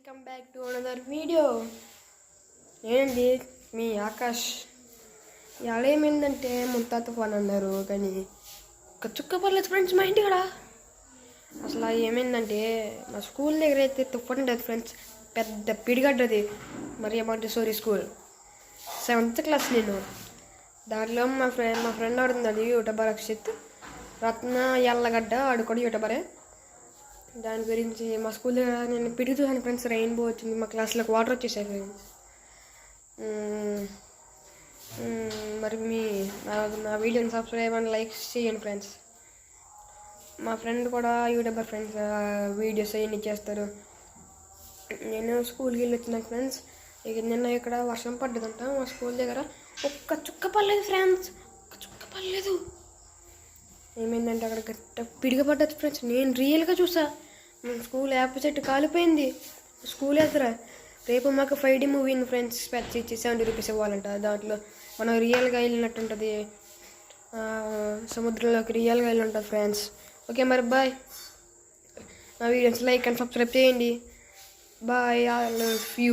Welcome back to another video. నేనండి మీ ఆకాష్. ఇవాళ ఏమైందంటే ముంతా తుఫాన్ అన్నారు, కానీ ఒక చుక్క పర్లేదు ఫ్రెండ్స్. మా ఇంటి కూడా అసలు ఏమైందంటే మా స్కూల్ దగ్గర అయితే తుఫాన్ ఉండదు ఫ్రెండ్స్. పెద్ద పిడిగడ్డది మరియా మాంటెసోరీ స్కూల్, 7th క్లాస్. నేను దాంట్లో మా ఫ్రెండ్ ఆడుతుంది యూట్యూబర్ అక్షిత్ రత్న ఎల్లగడ్డ, ఆడు కూడా యూట్యూబరే. దాని గురించి మా స్కూల్ దగ్గర నేను పిడుగుతాను ఫ్రెండ్స్. రెయిన్బో వచ్చింది, మా క్లాస్లోకి వాటర్ వచ్చేసాయి ఫ్రెండ్స్. మరి నా వీడియోని సబ్స్క్రైబ్ అండ్ లైక్ చేయండి ఫ్రెండ్స్. మా ఫ్రెండ్ కూడా యూట్యూబర్ ఫ్రెండ్స్, వీడియోస్ అవన్నీ చేస్తారు. నేను స్కూల్కి వెళ్ళి వచ్చినాను ఫ్రెండ్స్. ఇక నిన్న ఇక్కడ వర్షం పడ్డదంట మా స్కూల్ దగ్గర. ఒక్క చుక్క పడలేదు ఫ్రెండ్స్, ఒక్క చుక్క పడలేదు. ఏమైందంటే అక్కడ గట్ట పిడిగ పడ్డది ఫ్రెండ్స్. నేను రియల్గా చూసా. మన స్కూల్ యాప్ సెట్ కాలిపోయింది. స్కూల్ ఎదురా రేపు మాకు 5D మూవీ ఉంది ఫ్రెండ్స్. స్పెట్స్ ఇచ్చి 70 రూపీస్ ఇవ్వాలంట. దాంట్లో మనం రియల్గా వెళ్ళినట్టు ఉంటుంది, సముద్రంలోకి రియల్గా వెళ్ళి ఉంటుంది ఫ్రెండ్స్. ఓకే మరి బాయ్. నా వీడియోస్ లైక్ అండ్ సబ్స్క్రైబ్ చేయండి. బాయ్. I love you.